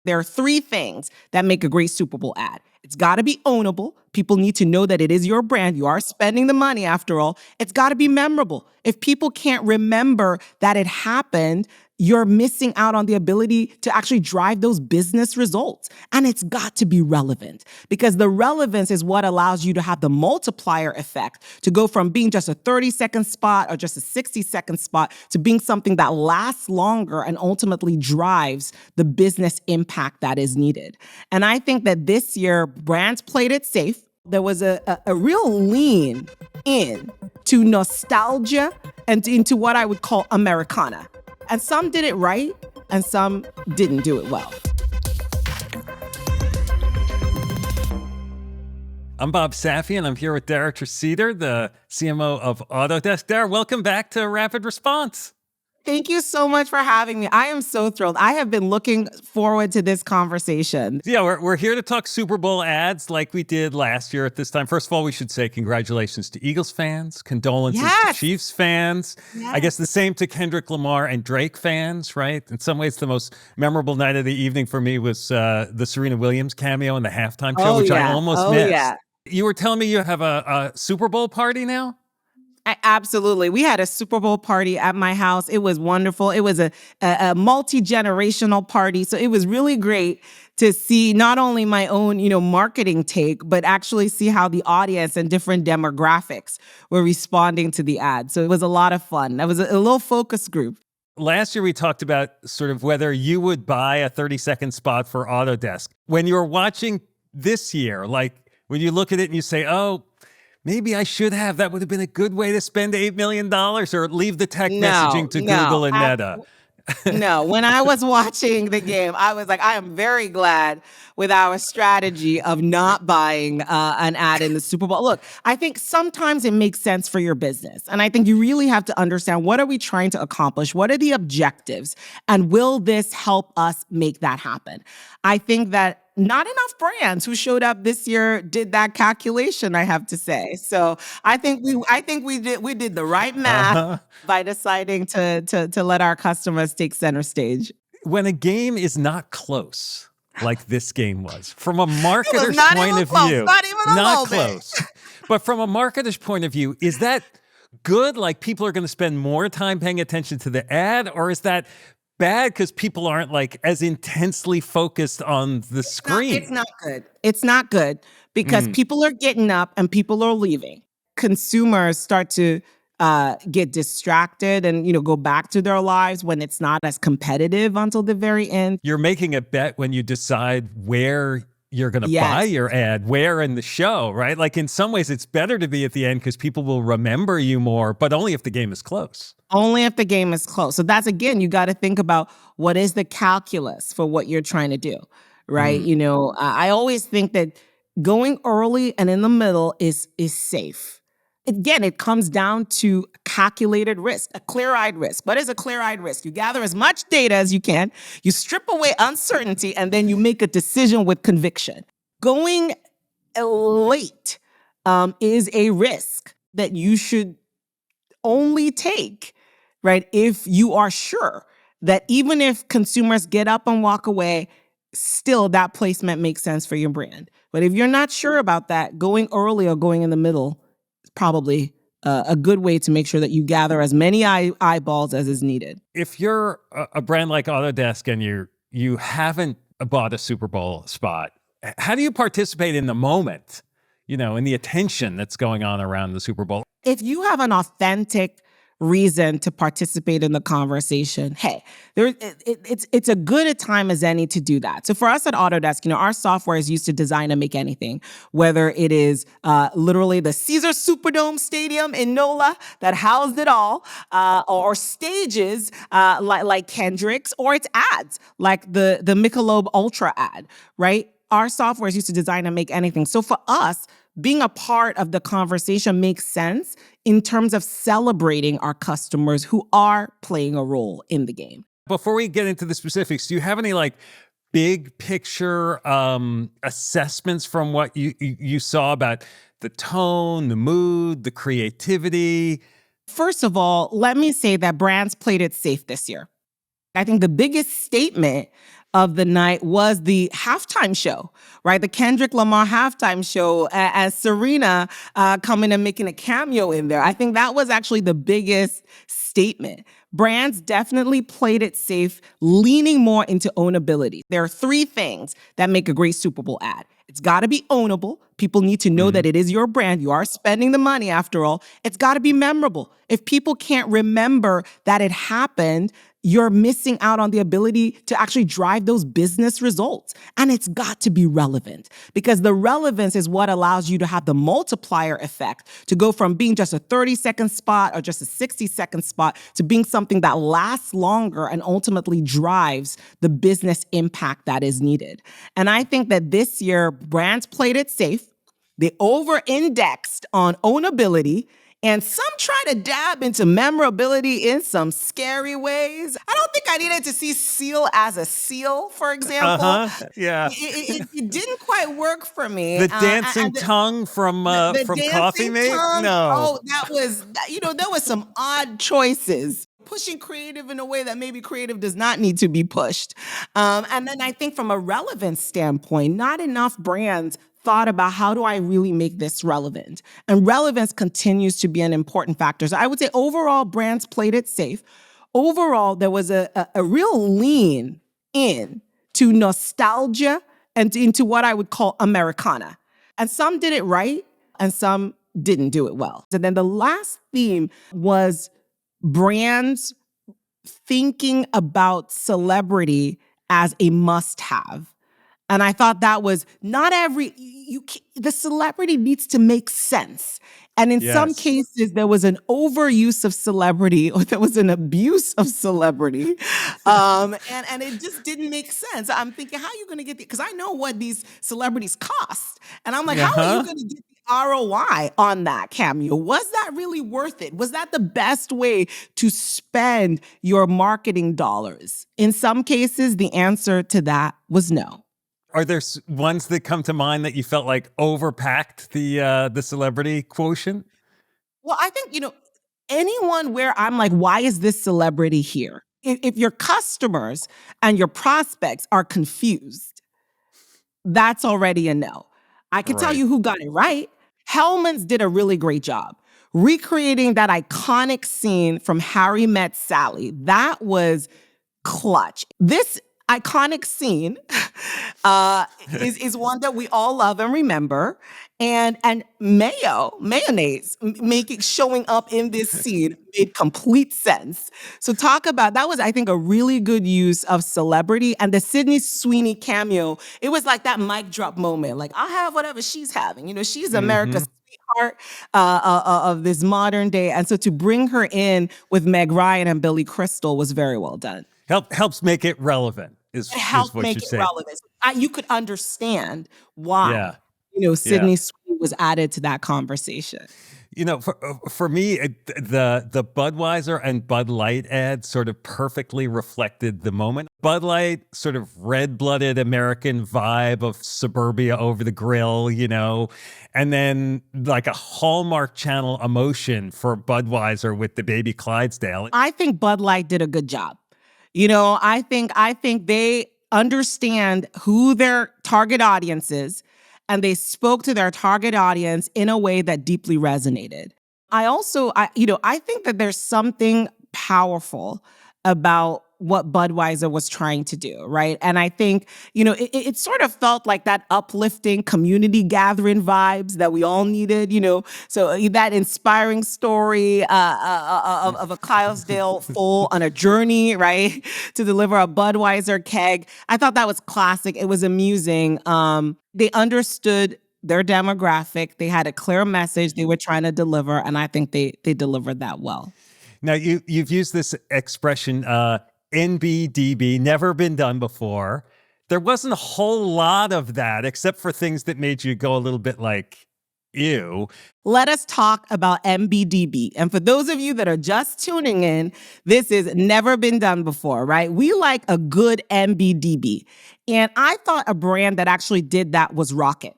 There are three things that make a great Super Bowl ad. It's got to be ownable. People need to know that it is your brand. You are spending the money after all. It's got to be memorable. If people can't remember that it happened, you're missing out on the ability to actually drive those business results. And it's got to be relevant, because the relevance is what allows you to have the multiplier effect to go from being just a 30-second spot or just a 60-second spot to being something that lasts longer and ultimately drives the business impact that is needed. And I think that this year, brands played it safe. There was a real lean in to nostalgia and into what I would call Americana. And some did it right, and some didn't do it well. I'm Bob Safian. I'm here with Dara Treseder, the CMO of Autodesk. Dara, welcome back to Rapid Response. Thank you so much for having me. I am so thrilled. I have been looking forward to this conversation. Yeah, we're here to talk Super Bowl ads like we did last year at this time. First of all, we should say congratulations to Eagles fans, condolences to Chiefs fans. Yes. I guess the same to Kendrick Lamar and Drake fans, right? In some ways, the most memorable night of the evening for me was the Serena Williams cameo in the halftime show, which I almost missed. Yeah. You were telling me you have a Super Bowl party now? Absolutely. We had a Super Bowl party at my house. It was wonderful. It was a multi-generational party. So it was really great to see not only my own, marketing take, but actually see how the audience and different demographics were responding to the ad. So it was a lot of fun. That was a little focus group. Last year, we talked about sort of whether you would buy a 30-second spot for Autodesk. When you're watching this year, like when you look at it and you say, oh, maybe I should have. That would have been a good way to spend $8 million or leave the tech messaging to Google and Meta. No, when I was watching the game, I was like, I am very glad with our strategy of not buying an ad in the Super Bowl. Look, I think sometimes it makes sense for your business. And I think you really have to understand, what are we trying to accomplish? What are the objectives? And will this help us make that happen? I think that not enough brands who showed up this year did that calculation, I have to say. So I think we did the right math by deciding to let our customers take center stage. When a game is not close, like this game was, from a marketer's point of view, not close. But from a marketer's point of view, is that good? Like, people are going to spend more time paying attention to the ad, or is that bad because people aren't like as intensely focused on the screen? It's not good. It's not good because people are getting up and people are leaving. Consumers start to get distracted and, go back to their lives when it's not as competitive until the very end. You're making a bet when you decide where you're going to buy your ad, where in the show, right? Like, in some ways, it's better to be at the end because people will remember you more, but only if the game is close. Only if the game is close. So that's, again, you got to think about what is the calculus for what you're trying to do, right? I always think that going early and in the middle is safe. Again, it comes down to calculated risk, a clear-eyed risk. What is a clear-eyed risk? You gather as much data as you can, you strip away uncertainty, and then you make a decision with conviction. Going late is a risk that you should only take, right, if you are sure that even if consumers get up and walk away, still that placement makes sense for your brand. But if you're not sure about that, going early or going in the middle is probably a good way to make sure that you gather as many eyeballs as is needed. If you're a brand like Autodesk and you haven't bought a Super Bowl spot, how do you participate in the moment, in the attention that's going on around the Super Bowl? If you have an authentic reason to participate in the conversation, hey, it's a good a time as any to do that. So for us at Autodesk, our software is used to design and make anything, whether it is literally the Caesar Superdome Stadium in NOLA that housed it all, or stages like Kendrick's, or it's ads like the Michelob Ultra ad, right? Our software is used to design and make anything. So for us, being a part of the conversation makes sense in terms of celebrating our customers who are playing a role in the game. Before we get into the specifics, do you have any big picture assessments from what you saw about the tone, the mood, the creativity? First of all, let me say that brands played it safe this year. I think the biggest statement of the night was the halftime show, right? The Kendrick Lamar halftime show, as Serena coming and making a cameo in there. I think that was actually the biggest statement. Brands definitely played it safe, leaning more into ownability. There are three things that make a great Super Bowl ad. It's got to be ownable. People need to know that it is your brand. You are spending the money after all. It's got to be memorable. If people can't remember that it happened, you're missing out on the ability to actually drive those business results. And it's got to be relevant, because the relevance is what allows you to have the multiplier effect to go from being just a 30-second spot or just a 60-second spot to being something that lasts longer and ultimately drives the business impact that is needed. And I think that this year, brands played it safe. They over-indexed on ownability, and some try to dab into memorability in some scary ways. I don't think I needed to see Seal as a seal, for example. Yeah. It didn't quite work for me. The dancing tongue from Coffee Mate? No. Oh, there was some odd choices. Pushing creative in a way that maybe creative does not need to be pushed. And then I think from a relevance standpoint, not enough brands thought about, how do I really make this relevant? And relevance continues to be an important factor. So I would say overall, brands played it safe. Overall, there was a real lean in to nostalgia and into what I would call Americana. And some did it right, and some didn't do it well. And then the last theme was brands thinking about celebrity as a must-have. And I thought that was not the celebrity needs to make sense. And in some cases, there was an overuse of celebrity, or there was an abuse of celebrity. And it just didn't make sense. I'm thinking, how are you going to get because I know what these celebrities cost. And I'm like, how are you going to get the ROI on that cameo? Was that really worth it? Was that the best way to spend your marketing dollars? In some cases, the answer to that was no. Are there ones that come to mind that you felt like overpacked the celebrity quotient? Well, I think, anyone where I'm like, why is this celebrity here? If your customers and your prospects are confused, that's already a no. I can tell you who got it right. Hellman's did a really great job recreating that iconic scene from Harry Met Sally. That was clutch. This iconic scene is one that we all love and remember. And mayonnaise showing up in this scene made complete sense. So talk about, that was, I think, a really good use of celebrity. And the Sydney Sweeney cameo, it was like that mic drop moment. Like, I'll have whatever she's having. She's America's sweetheart of this modern day. And so to bring her in with Meg Ryan and Billy Crystal was very well done. Helps make it relevant is what you're saying. Relevant. You could understand why, Sydney Sweeney was added to that conversation. For me, the Budweiser and Bud Light ad sort of perfectly reflected the moment. Bud Light, sort of red-blooded American vibe of suburbia over the grill, and then like a Hallmark Channel emotion for Budweiser with the baby Clydesdale. I think Bud Light did a good job. I think they understand who their target audience is, and they spoke to their target audience in a way that deeply resonated. I think that there's something powerful about what Budweiser was trying to do, right? And I think, it sort of felt like that uplifting community gathering vibes that we all needed, So that inspiring story of a Clydesdale full on a journey, right, to deliver a Budweiser keg. I thought that was classic. It was amusing. They understood their demographic. They had a clear message they were trying to deliver, and I think they delivered that well. Now, you've used this expression, NBDB, never been done before. There wasn't a whole lot of that, except for things that made you go a little bit like, ew. Let us talk about NBDB. And for those of you that are just tuning in, this is never been done before, right? We like a good NBDB. And I thought a brand that actually did that was Rocket.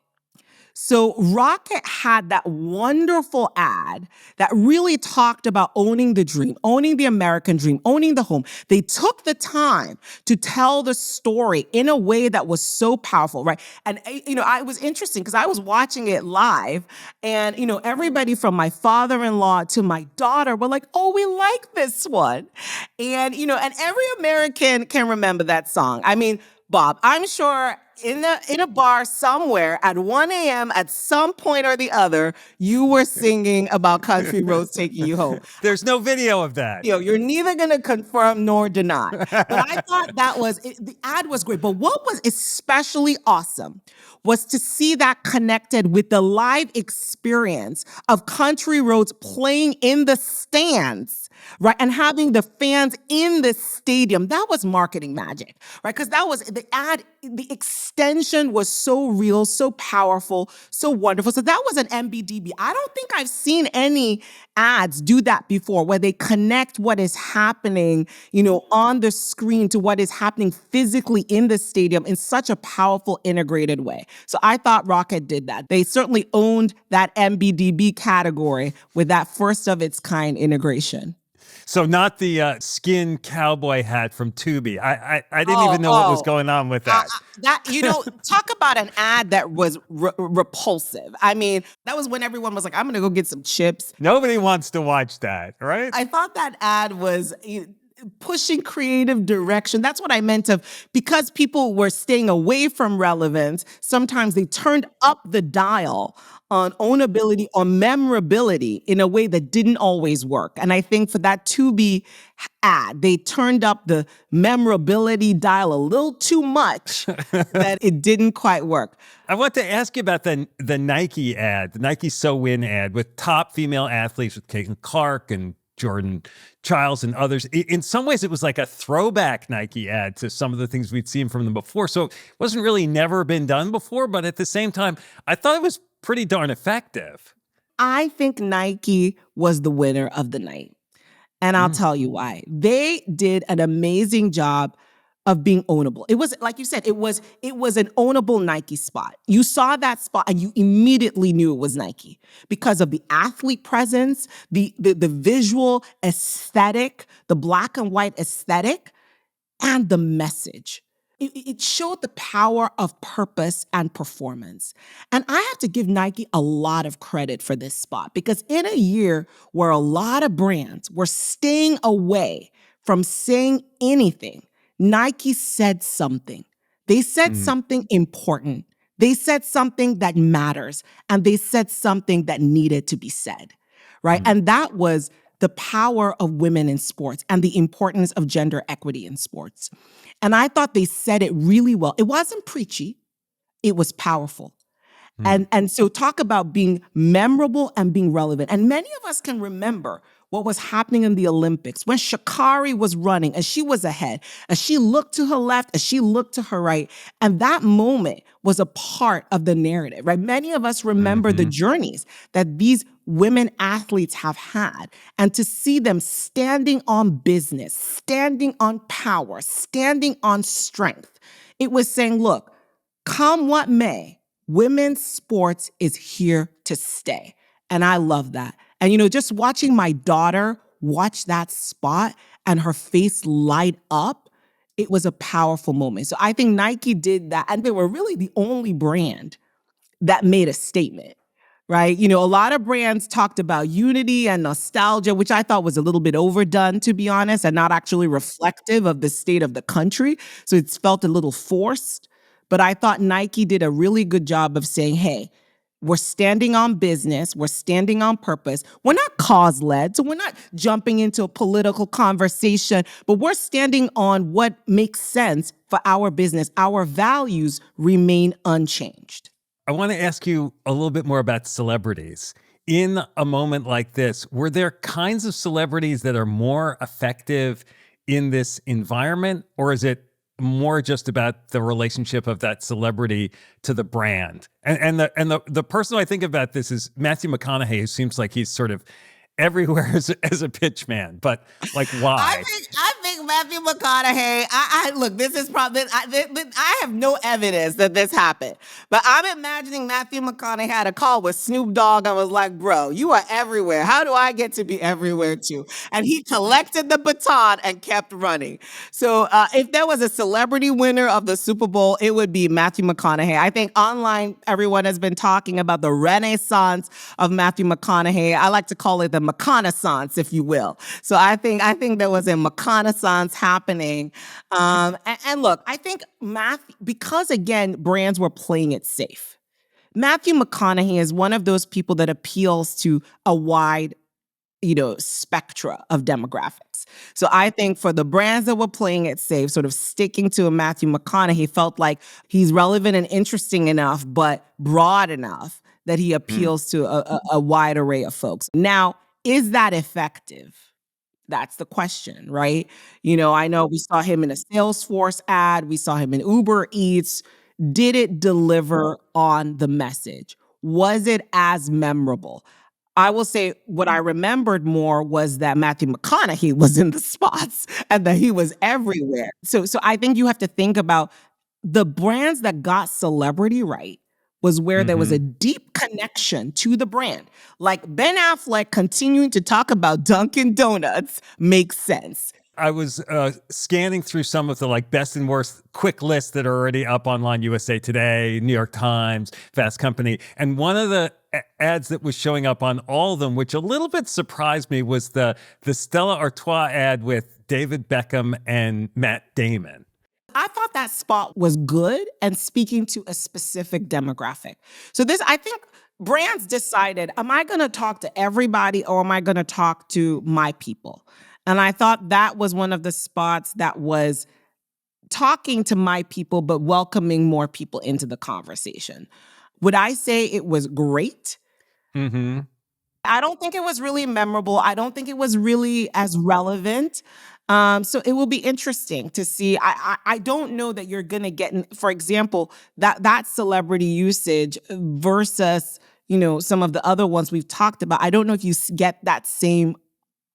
So Rocket had that wonderful ad that really talked about owning the dream, owning the American dream, owning the home. They took the time to tell the story in a way that was so powerful, right? And, I was interesting because I was watching it live and, everybody from my father-in-law to my daughter were like, oh, we like this one. And, and every American can remember that song. I mean, Bob, I'm sure in a bar somewhere at 1 a.m. at some point or the other, you were singing about Country Roads Taking You Home. There's no video of that. You're neither going to confirm nor deny. But I thought the ad was great. But what was especially awesome was to see that connected with the live experience of Country Roads playing in the stands, right? And having the fans in the stadium. That was marketing magic, right? Because that was the ad, the extension was so real, so powerful, so wonderful. So that was an NBDB. I don't think I've seen any ads do that before, where they connect what is happening, on the screen to what is happening physically in the stadium in such a powerful, integrated way. So I thought Rocket did that. They certainly owned that NBDB category with that first of its kind integration. So not the skin cowboy hat from Tubi. I didn't even know what was going on with that. Talk about an ad that was repulsive. I mean, that was when everyone was like, I'm going to go get some chips. Nobody wants to watch that, right? I thought that ad was pushing creative direction. That's what I meant because people were staying away from relevance, sometimes they turned up the dial on ownability or memorability in a way that didn't always work. And I think for that Tubi ad, they turned up the memorability dial a little too much that it didn't quite work. I want to ask you about the Nike ad, the Nike So Win ad with top female athletes with Caitlin Clark and Jordan Childs and others. In some ways, it was like a throwback Nike ad to some of the things we'd seen from them before. So it wasn't really never been done before, but at the same time, I thought it was pretty darn effective. I think Nike was the winner of the night. And I'll tell you why. They did an amazing job of being ownable. It was, like you said, it was an ownable Nike spot. You saw that spot and you immediately knew it was Nike because of the athlete presence, the visual aesthetic, the black and white aesthetic, and the message. It showed the power of purpose and performance. And I have to give Nike a lot of credit for this spot because in a year where a lot of brands were staying away from saying anything, Nike said something. They said something important. They said something that matters. And they said something that needed to be said, right? And that was the power of women in sports and the importance of gender equity in sports. And I thought they said it really well. It wasn't preachy. It was powerful. And so talk about being memorable and being relevant. And many of us can remember what was happening in the Olympics when Sha'Carri was running and she was ahead, as she looked to her left, as she looked to her right. And that moment was a part of the narrative, right? Many of us remember the journeys that these women athletes have had, and to see them standing on business, standing on power, standing on strength. It was saying, look, come what may, women's sports is here to stay. And I love that. And, just watching my daughter watch that spot and her face light up, it was a powerful moment. So I think Nike did that. And they were really the only brand that made a statement, right? A lot of brands talked about unity and nostalgia, which I thought was a little bit overdone, to be honest, and not actually reflective of the state of the country. So it's felt a little forced. But I thought Nike did a really good job of saying, hey, we're standing on business. We're standing on purpose. We're not cause-led, so we're not jumping into a political conversation, but we're standing on what makes sense for our business. Our values remain unchanged. I want to ask you a little bit more about celebrities. In a moment like this, were there kinds of celebrities that are more effective in this environment, or is it more just about the relationship of that celebrity to the brand? And the person I think about this is Matthew McConaughey, who seems like he's sort of everywhere as a pitch man, but like why? I think think Matthew McConaughey, I look, this is probably, I have no evidence that this happened, but I'm imagining Matthew McConaughey had a call with Snoop Dogg and was like, bro, you are everywhere. How do I get to be everywhere too? And he collected the baton and kept running. So if there was a celebrity winner of the Super Bowl, it would be Matthew McConaughey. I think online, everyone has been talking about the renaissance of Matthew McConaughey. I like to call it the McConaissance, if you will. So I think there was a McConaissance happening. And look, I think because again, brands were playing it safe. Matthew McConaughey is one of those people that appeals to a wide spectra of demographics. So I think for the brands that were playing it safe, sort of sticking to a Matthew McConaughey, felt like he's relevant and interesting enough, but broad enough that he appeals to a wide array of folks. Now, is that effective? That's the question, right? I know we saw him in a Salesforce ad. We saw him in Uber Eats. Did it deliver on the message? Was it as memorable? I will say what I remembered more was that Matthew McConaughey was in the spots and that he was everywhere. So I think you have to think about the brands that got celebrity right was where there was a deep connection to the brand. Like Ben Affleck continuing to talk about Dunkin' Donuts makes sense. I was scanning through some of the best and worst quick lists that are already up online, USA Today, New York Times, Fast Company. And one of the ads that was showing up on all of them, which a little bit surprised me, was the Stella Artois ad with David Beckham and Matt Damon. I thought that spot was good and speaking to a specific demographic. So I think brands decided, am I going to talk to everybody or am I going to talk to my people? And I thought that was one of the spots that was talking to my people, but welcoming more people into the conversation. Would I say it was great? Mm-hmm. I don't think it was really memorable. I don't think it was really as relevant. So it will be interesting to see. I don't know that you're going to get, for example, that celebrity usage versus, some of the other ones we've talked about. I don't know if you get that same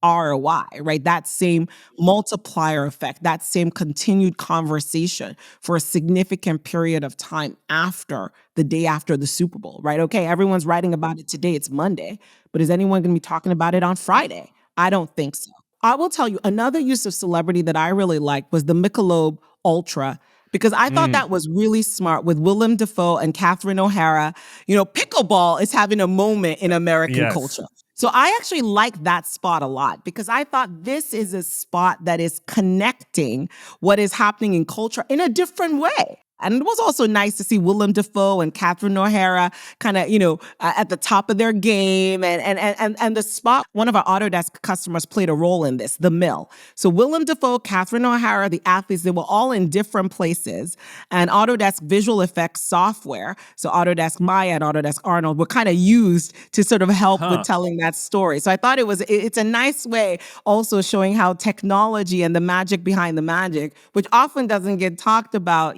ROI, right? That same multiplier effect, that same continued conversation for a significant period of time after the day after the Super Bowl, right? Okay, everyone's writing about it today. It's Monday, but is anyone going to be talking about it on Friday? I don't think so. I will tell you, another use of celebrity that I really liked was the Michelob Ultra, because I thought that was really smart with Willem Dafoe and Catherine O'Hara. Pickleball is having a moment in American culture. So I actually like that spot a lot because I thought this is a spot that is connecting what is happening in culture in a different way. And it was also nice to see Willem Dafoe and Catherine O'Hara kind of, at the top of their game. And the spot, one of our Autodesk customers played a role in this, the mill. So Willem Dafoe, Catherine O'Hara, the athletes, they were all in different places. And Autodesk visual effects software, so Autodesk Maya and Autodesk Arnold, were kind of used to sort of help with telling that story. So I thought it's a nice way also showing how technology and the magic behind the magic, which often doesn't get talked about,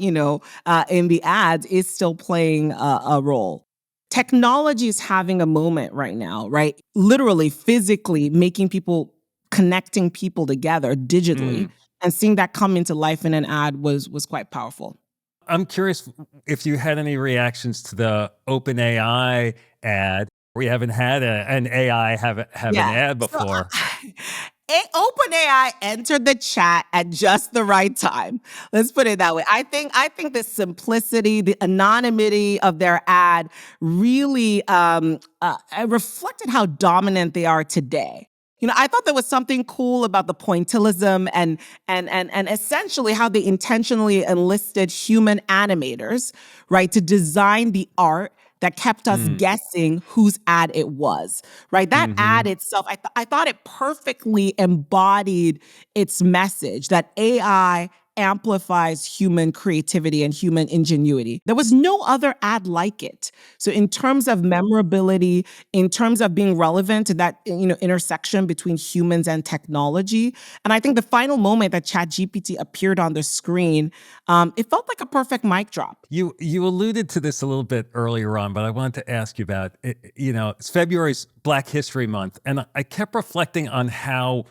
in the ads, is still playing a role. Technology is having a moment right now, right? Literally, physically connecting people together digitally, and seeing that come into life in an ad was quite powerful. I'm curious if you had any reactions to the OpenAI ad. We haven't had an AI have an ad before. OpenAI entered the chat at just the right time. Let's put it that way. I think the simplicity, the anonymity of their ad really reflected how dominant they are today. I thought there was something cool about the pointillism and essentially how they intentionally enlisted human animators, right, to design the art that kept us guessing whose ad it was, right? That ad itself, I thought it perfectly embodied its message that AI amplifies human creativity and human ingenuity. There was no other ad like it. So in terms of memorability, in terms of being relevant to that intersection between humans and technology, and I think the final moment that ChatGPT appeared on the screen, it felt like a perfect mic drop. You alluded to this a little bit earlier on, but I wanted to ask you about it. It's February's Black History Month, and I kept reflecting on how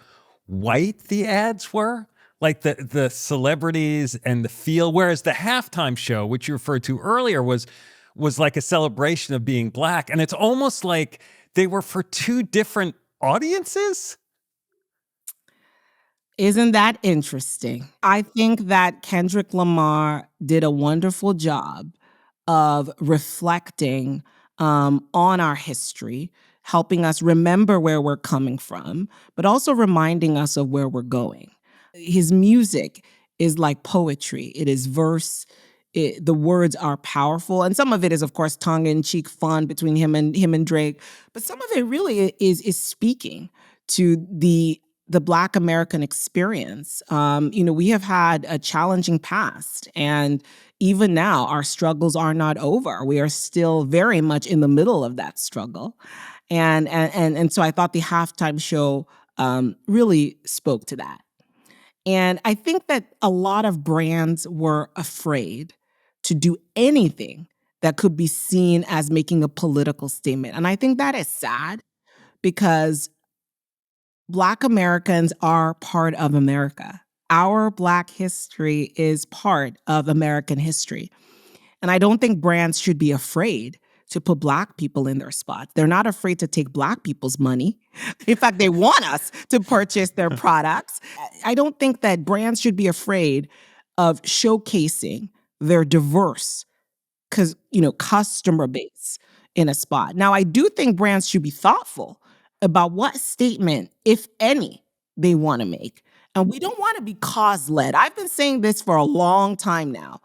white the ads were. like the celebrities and the feel, whereas the halftime show, which you referred to earlier, was like a celebration of being Black. And it's almost like they were for two different audiences. Isn't that interesting? I think that Kendrick Lamar did a wonderful job of reflecting on our history, helping us remember where we're coming from, but also reminding us of where we're going. His music is like poetry. It is verse. The words are powerful, and some of it is, of course, tongue-in-cheek fun between him and Drake. But some of it really is speaking to the Black American experience. We have had a challenging past, and even now, our struggles are not over. We are still very much in the middle of that struggle, and so I thought the halftime show really spoke to that. And I think that a lot of brands were afraid to do anything that could be seen as making a political statement. And I think that is sad because Black Americans are part of America. Our Black history is part of American history. And I don't think brands should be afraid to put Black people in their spots. They're not afraid to take Black people's money. In fact, they want us to purchase their products. I don't think that brands should be afraid of showcasing their diverse customer base in a spot. Now, I do think brands should be thoughtful about what statement, if any, they want to make. And we don't want to be cause-led. I've been saying this for a long time now.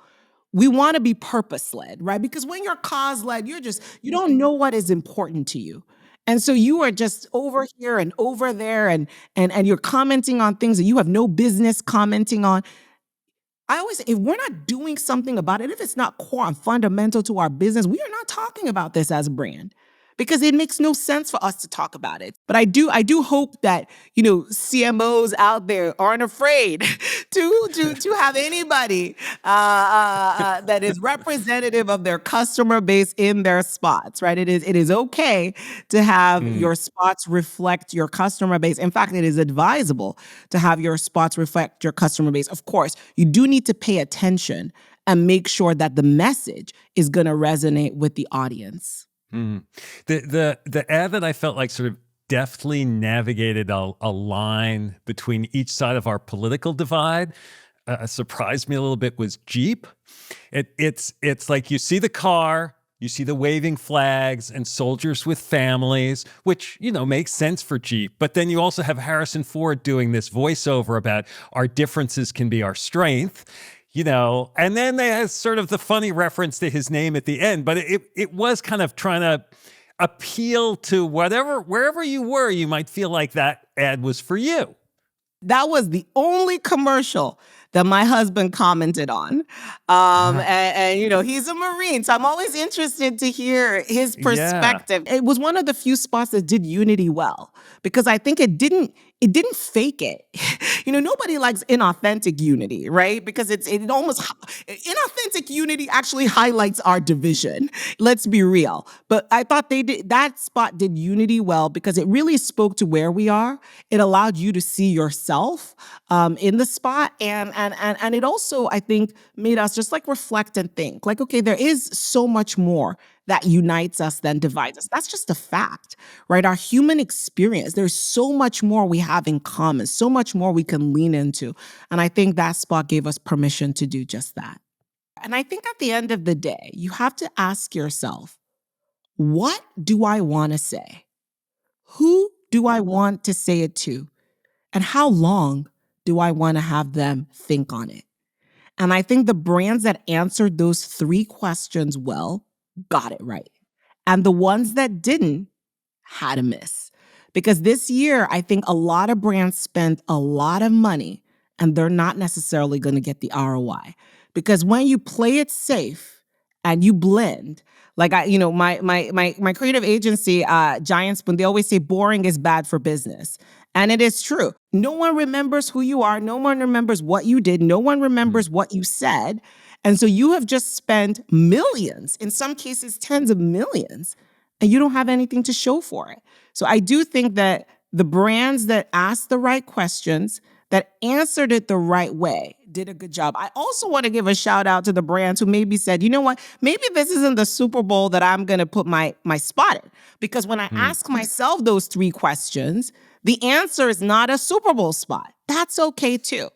We want to be purpose-led, right? Because when you're cause-led, you don't know what is important to you. And so you are just over here and over there and you're commenting on things that you have no business commenting on. I always say, if we're not doing something about it, if it's not core and fundamental to our business, we are not talking about this as a brand because it makes no sense for us to talk about it. But I do hope that, CMOs out there aren't afraid to have anybody that is representative of their customer base in their spots, right? It is okay to have your spots reflect your customer base. In fact, it is advisable to have your spots reflect your customer base. Of course, you do need to pay attention and make sure that the message is going to resonate with the audience. The ad that I felt like sort of deftly navigated a line between each side of our political divide surprised me a little bit was Jeep. It's like you see the car, you see the waving flags and soldiers with families, which, makes sense for Jeep. But then you also have Harrison Ford doing this voiceover about our differences can be our strength. And then there's sort of the funny reference to his name at the end, but it was kind of trying to appeal to wherever you were, you might feel like that ad was for you. That was the only commercial that my husband commented on. And he's a Marine, so I'm always interested to hear his perspective. Yeah. It was one of the few spots that did unity well, because I think it didn't fake it. Nobody likes inauthentic unity, right? Because inauthentic unity actually highlights our division. Let's be real. But I thought that spot did unity well because it really spoke to where we are. It allowed you to see yourself in the spot. And it also, I think, made us just reflect and think okay, there is so much more that unites us than divides us. That's just a fact, right? Our human experience, there's so much more we have in common, so much more we can lean into. And I think that spot gave us permission to do just that. And I think at the end of the day, you have to ask yourself, what do I want to say? Who do I want to say it to? And how long do I want to have them think on it? And I think the brands that answered those three questions well got it right. And the ones that didn't had a miss. Because this year, I think a lot of brands spent a lot of money and they're not necessarily going to get the ROI. Because when you play it safe and you blend, my creative agency, Giant Spoon, they always say boring is bad for business. And it is true. No one remembers who you are. No one remembers what you did. No one remembers what you said. And so you have just spent millions, in some cases, tens of millions, and you don't have anything to show for it. So I do think that the brands that ask the right questions, that answered it the right way did a good job. I also want to give a shout out to the brands who maybe said, you know what, maybe this isn't the Super Bowl that I'm going to put my spot in. Because when I ask myself those 3 questions, the answer is not a Super Bowl spot. That's okay too.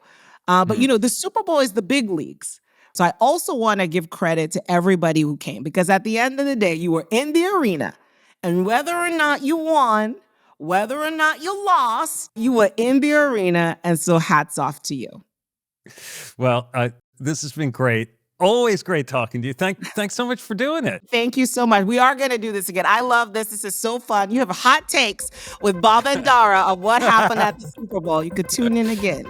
But the Super Bowl is the big leagues. So I also want to give credit to everybody who came, because at the end of the day, you were in the arena, and whether or not you won, whether or not you lost, you were in the arena, and so hats off to you. Well, this has been great. Always great talking to you. Thanks so much for doing it. Thank you so much. We are going to do this again. I love this. This is so fun. You have hot takes with Bob and Dara of what happened at the Super Bowl. You could tune in again.